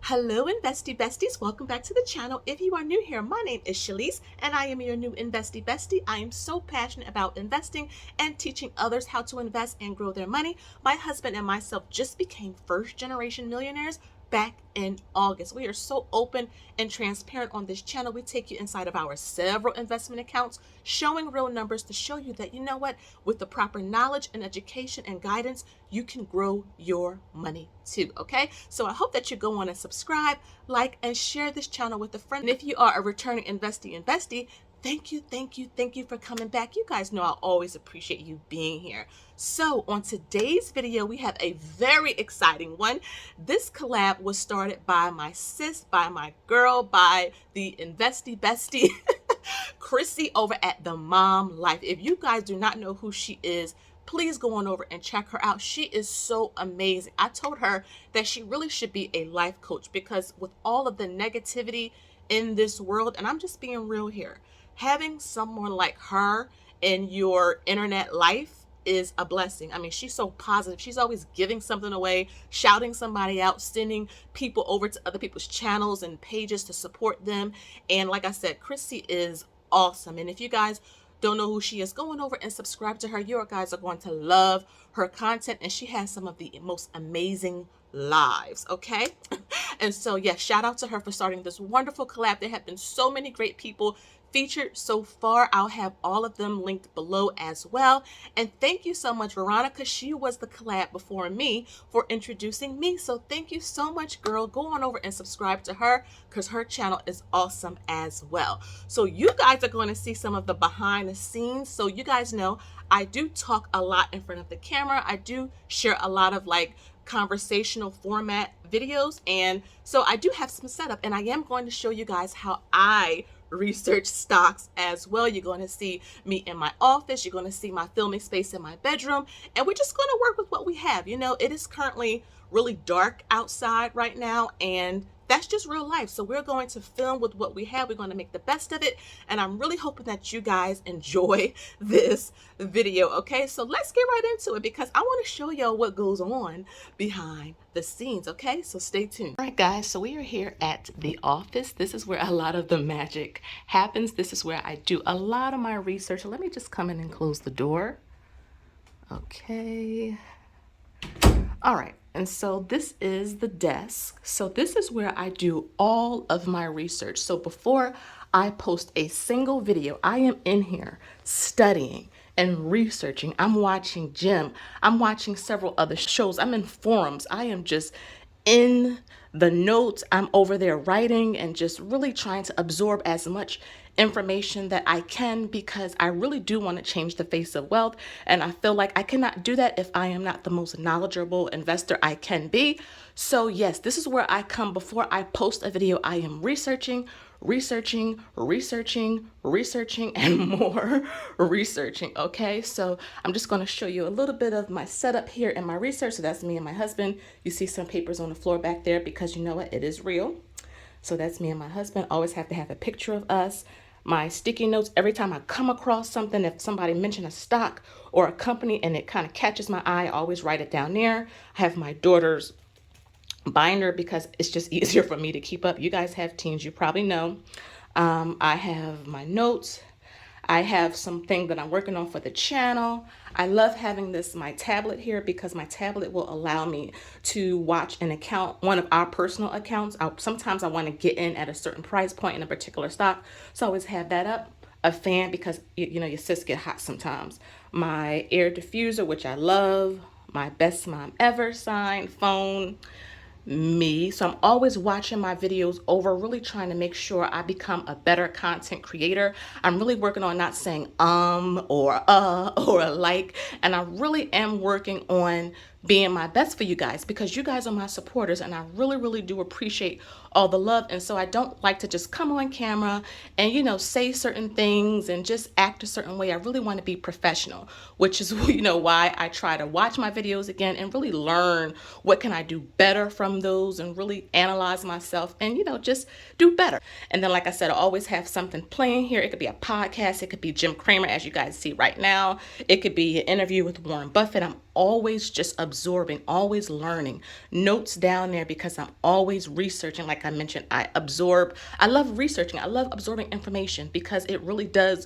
Hello, Investy Besties. Welcome back to the channel. If you are new here, my name is Shalise, and I am your new Investy Bestie. I am so passionate about investing and teaching others how to invest and grow their money. My husband and myself just became first-generation millionaires back in August. We are so open and transparent on this channel. We take you inside of our several investment accounts, showing real numbers to show you that, you know what, with the proper knowledge and education and guidance, you can grow your money too, okay? So I hope that you go on and subscribe, like, and share this channel with a friend. And if you are a returning investie, thank you for coming back. You guys know I always appreciate you being here. So on today's video, we have a very exciting one. This collab was started by my sis, by my girl, by the Investy Bestie, Chrissy over at The Mom Life. If you guys do not know who she is, please go on over and check her out. She is so amazing. I told her that she really should be a life coach because with all of the negativity in this world, and I'm just being real here, having someone like her in your internet life is a blessing. I mean, she's so positive. She's always giving something away, shouting somebody out, sending people over to other people's channels and pages to support them. And like I said, Chrissy is awesome. And if you guys don't know who she is, go on over and subscribe to her. You guys are going to love her content, and she has some of the most amazing lives, okay? And so, yes, shout out to her for starting this wonderful collab. There have been so many great people featured so far. I'll have all of them linked below as well. And thank you so much, Veronica. She was the collab before me for introducing me. So thank you so much, girl. Go on over and subscribe to her because her channel is awesome as well. So you guys are going to see some of the behind the scenes. So you guys know I do talk a lot in front of the camera. I do share a lot of like conversational format videos, and so I do have some setup, and I am going to show you guys how I research stocks as well. You're going to see me in my office, you're going to see my filming space in my bedroom, and we're just going to work with what we have. You know, it is currently really dark outside right now, and that's just real life. So we're going to film with what we have. We're going to make the best of it. And I'm really hoping that you guys enjoy this video. Okay, so let's get right into it because I want to show y'all what goes on behind the scenes. Okay, so stay tuned. All right, guys, so we are here at the office. This is where a lot of the magic happens. This is where I do a lot of my research. So let me just come in and close the door. Okay. All right, and so this is the desk. So this is where I do all of my research. So before I post a single video, I am in here studying and researching. I'm watching Jim. I'm watching several other shows. I'm in forums. I am just in the notes. I'm over there writing and just really trying to absorb as much information that I can because I really do want to change the face of wealth. And I feel like I cannot do that if I am not the most knowledgeable investor I can be. So yes, this is where I come before I post a video. I am researching, and more researching. Okay, so I'm just going to show you a little bit of my setup here in my research. So that's me and my husband. You see some papers on the floor back there because you know what, it is real. So that's me and my husband. Always have to have a picture of us. My sticky notes, every time I come across something, if somebody mentioned a stock or a company and it kind of catches my eye, I always write it down there. I have my daughter's binder because it's just easier for me to keep up. You guys have teens, you probably know. I have my notes. I have something that I'm working on for the channel. I love having my tablet here because my tablet will allow me to watch an account, one of our personal accounts. Sometimes I want to get in at a certain price point in a particular stock. So I always have that up. A fan because, you know, your sis get hot sometimes. My air diffuser, which I love. My best mom ever sign, phone, me. So I'm always watching my videos over, really trying to make sure I become a better content creator. I'm really working on not saying or like, and I really am working on being my best for you guys because you guys are my supporters and I really do appreciate all the love. And so I don't like to just come on camera and, you know, say certain things and just act a certain way. I really want to be professional, which is, you know, why I try to watch my videos again and really learn what can I do better from those and really analyze myself and, you know, just do better. And then, like I said, I always have something playing here. It could be a podcast. It could be Jim Cramer, as you guys see right now. It could be an interview with Warren Buffett. I'm always just observing absorbing, always learning. Notes down there because I'm always researching. Like I mentioned, I love researching. I love absorbing information because it really does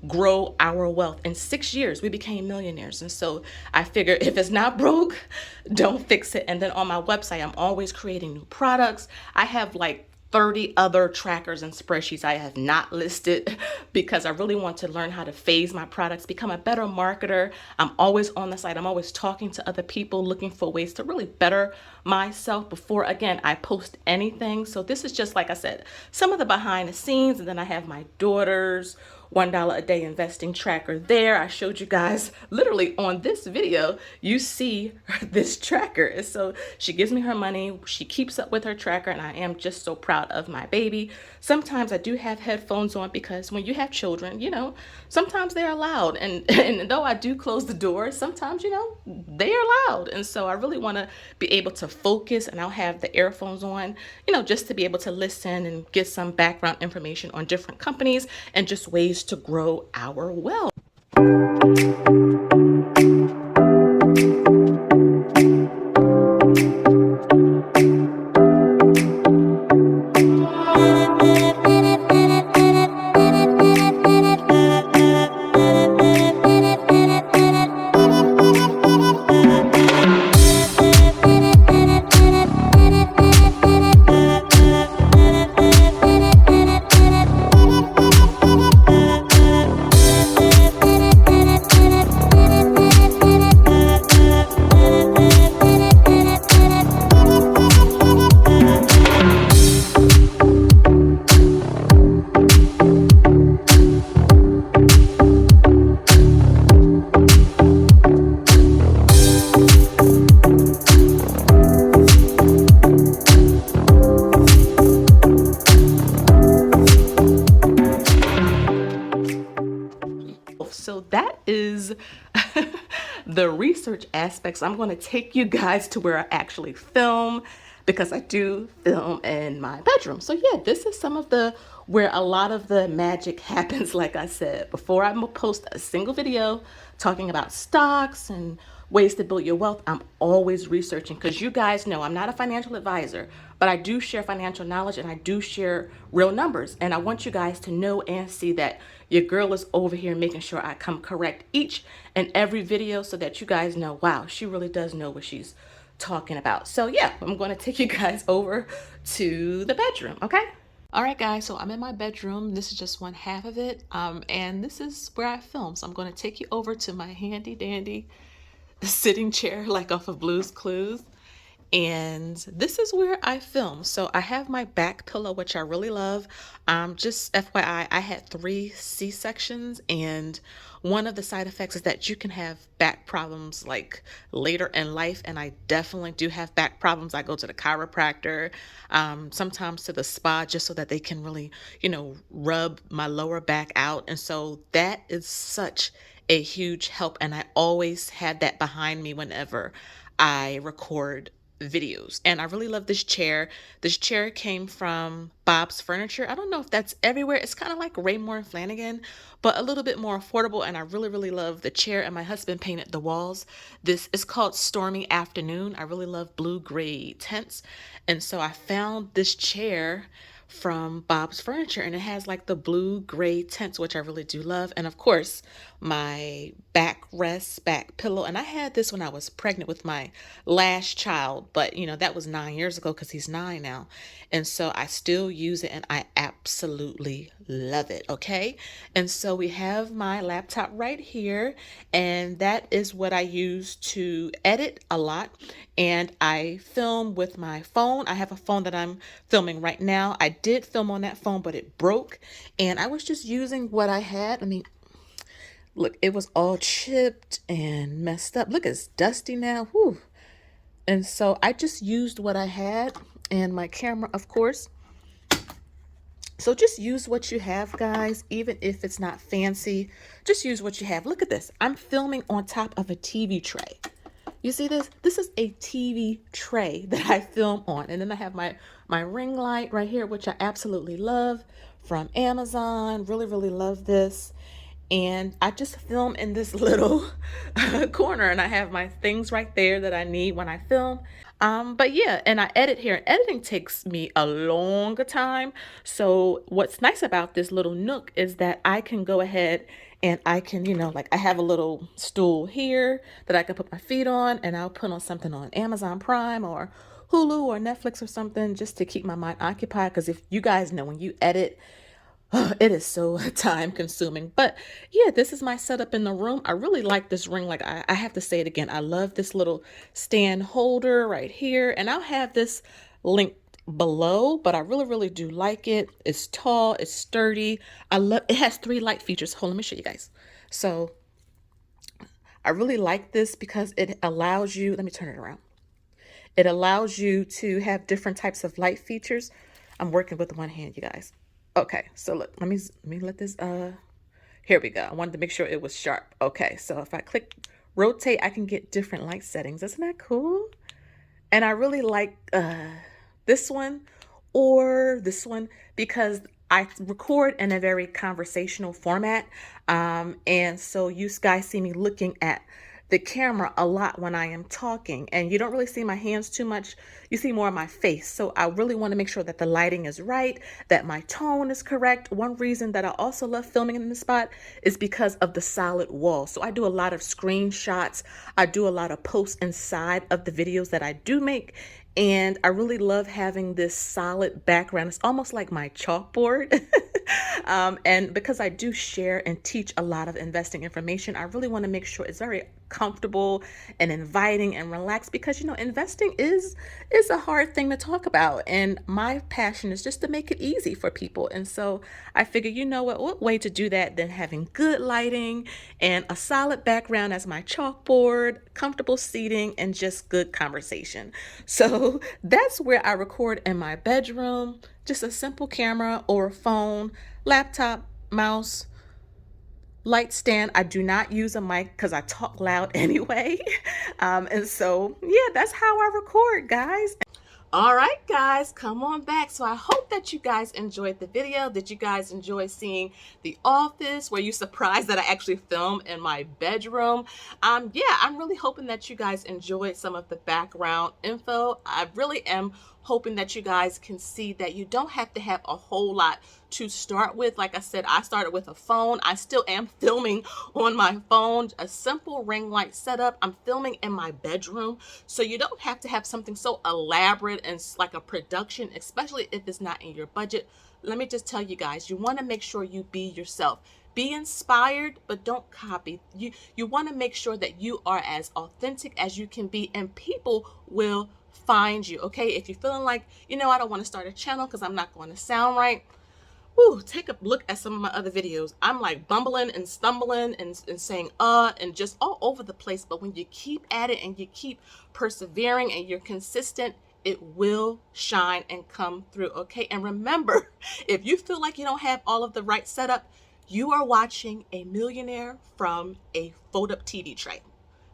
grow our wealth. In 6 years, we became millionaires. And so I figure if it's not broke, don't fix it. And then on my website, I'm always creating new products. I have like 30 other trackers and spreadsheets I have not listed because I really want to learn how to phase my products, become a better marketer. I'm always on the site. I'm always talking to other people, looking for ways to really better myself before, again, I post anything. So this is just, like I said, some of the behind the scenes. And then I have my daughter's $1 a day investing tracker there. I showed you guys literally on this video, you see this tracker. And so she gives me her money. She keeps up with her tracker, and I am just so proud of my baby. Sometimes I do have headphones on because when you have children, you know, sometimes they are loud. And though I do close the door, sometimes, you know, they are loud. And so I really want to be able to focus, and I'll have the earphones on, you know, just to be able to listen and get some background information on different companies and just ways to grow our wealth. So that is the research aspects. I'm going to take you guys to where I actually film, because I do film in my bedroom. So yeah, this is some of where a lot of the magic happens. Like I said, before I post a single video talking about stocks and ways to build your wealth, I'm always researching, because you guys know I'm not a financial advisor, but I do share financial knowledge and I do share real numbers. And I want you guys to know and see that your girl is over here making sure I come correct each and every video, so that you guys know, wow, she really does know what she's talking about. So yeah, I'm going to take you guys over to the bedroom, okay? All right, guys, so I'm in my bedroom. This is just one half of it, and this is where I film. So I'm going to take you over to my handy dandy sitting chair, like off of Blue's Clues. And this is where I film. So I have my back pillow, which I really love. Just FYI, I had 3 C-sections, and one of the side effects is that you can have back problems like later in life. And I definitely do have back problems. I go to the chiropractor, sometimes to the spa, just so that they can really, you know, rub my lower back out. And so that is such a huge help. And I always had that behind me whenever I record videos. And I really love this chair. This chair came from Bob's Furniture. I don't know if that's everywhere. It's kind of like Raymore and Flanigan, but a little bit more affordable. And I really, really love the chair. And my husband painted the walls. This is called Stormy Afternoon. I really love blue gray tints. And so I found this chair from Bob's Furniture, and it has like the blue gray tints, which I really do love. And of course, my backrest, back pillow. And I had this when I was pregnant with my last child, but you know, that was 9 years ago, because he's 9 now. And so I still use it, and I absolutely love it. Okay. And so we have my laptop right here, and that is what I use to edit a lot. And I film with my phone. I have a phone that I'm filming right now. I did film on that phone, but it broke, and I was just using what I had. I mean, look, it was all chipped and messed up. Look, it's dusty now. Whew. And so I just used what I had, and my camera, of course. So just use what you have, guys, even if it's not fancy. Just use what you have. Look at this. I'm filming on top of a TV tray. You see this? This is a TV tray that I film on. And then I have my ring light right here, which I absolutely love, from Amazon. Really, really love this. and I just film in this little corner, and I have my things right there that I need when I film. But yeah, and I edit here. Editing takes me a longer time. So what's nice about this little nook is that I can go ahead and I can, like I have a little stool here that I can put my feet on, and I'll put on something on Amazon Prime or Hulu or Netflix or something just to keep my mind occupied. Because if you guys know, when you edit, it is so time consuming. But yeah, this is my setup in the room. I really like this ring. Like I have to say it again. I love this little stand holder right here. And I'll have this linked below, but I really do like it. It's tall, it's sturdy. It has 3 light features. Hold on, let me show you guys. So I really like this because it allows you, let me turn it around. It allows you to have different types of light features. I'm working with one hand, you guys. Okay, so look, let me let this, here we go. I wanted to make sure it was sharp. Okay, so if I click rotate, I can get different light settings. Isn't that cool? And I really like this one or this one because I record in a very conversational format. And so you guys see me looking at the camera a lot when I am talking, and you don't really see my hands too much. You see more of my face. So I really want to make sure that the lighting is right, that my tone is correct. One reason that I also love filming in this spot is because of the solid wall. So I do a lot of screenshots. I do a lot of posts inside of the videos that I do make. And I really love having this solid background. It's almost like my chalkboard. And because I do share and teach a lot of investing information, I really want to make sure it's very comfortable and inviting and relaxed, because investing is a hard thing to talk about, and my passion is just to make it easy for people. And so I figure, what way to do that than having good lighting and a solid background as my chalkboard, comfortable seating, and just good conversation. So that's where I record, in my bedroom. Just a simple camera or a phone, laptop, mouse, light stand. I do not use a mic because I talk loud anyway. And so, yeah, that's how I record, guys. All right, guys, come on back. So I hope that you guys enjoyed the video. Did you guys enjoy seeing the office? Were you surprised that I actually film in my bedroom? Yeah, I'm really hoping that you guys enjoyed some of the background info. I really am hoping that you guys can see that you don't have to have a whole lot to start with. Like I said, I started with a phone. I still am filming on my phone, a simple ring light setup. I'm filming in my bedroom. So you don't have to have something so elaborate and like a production, especially if it's not in your budget. Let me just tell you guys, you want to make sure you be yourself. Be inspired, but don't copy. You want to make sure that you are as authentic as you can be, and people will find you. Okay, if you're feeling like, I don't want to start a channel because I'm not going to sound right, take a look at some of my other videos. I'm like bumbling and stumbling and saying and just all over the place. But when you keep at it and you keep persevering and you're consistent, it will shine and come through. Okay, and remember, if you feel like you don't have all of the right setup, you are watching a millionaire from a fold-up TV tray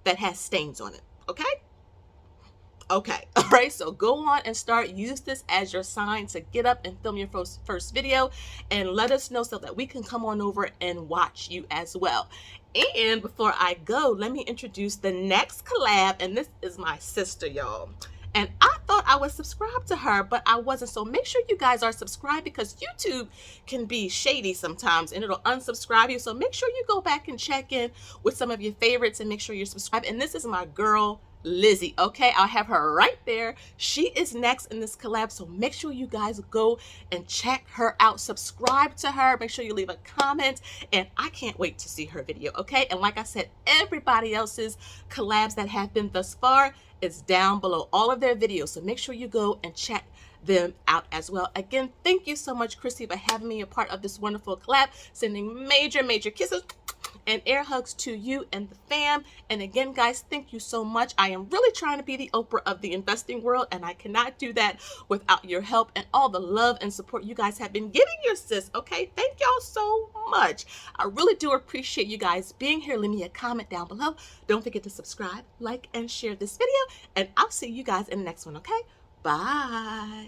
that has stains on it. Okay. Okay, all right, so go on and use this as your sign to get up and film your first video, and let us know so that we can come on over and watch you as well. And before I go, let me introduce the next collab, and this is my sister, y'all. And I thought I was subscribed to her, but I wasn't. So make sure you guys are subscribed, because YouTube can be shady sometimes and it'll unsubscribe you. So make sure you go back and check in with some of your favorites and make sure you're subscribed. And this is my girl, Lizzie. Okay, I'll have her right there. She is next in this collab, so make sure you guys go and check her out. Subscribe to her, make sure you leave a comment, and I can't wait to see her video. Okay, and like I said, everybody else's collabs that have been thus far is down below, all of their videos, so make sure you go and check them out as well. Again, thank you so much, Christy, for having me a part of this wonderful collab. Sending major kisses and air hugs to you and the fam. And again, guys, thank you so much. I am really trying to be the Oprah of the investing world, and I cannot do that without your help and all the love and support you guys have been giving your sis. Okay, thank y'all so much. I really do appreciate you guys being here. Leave me a comment down below. Don't forget to subscribe, like, and share this video, and I'll see you guys in the next one. Okay, bye.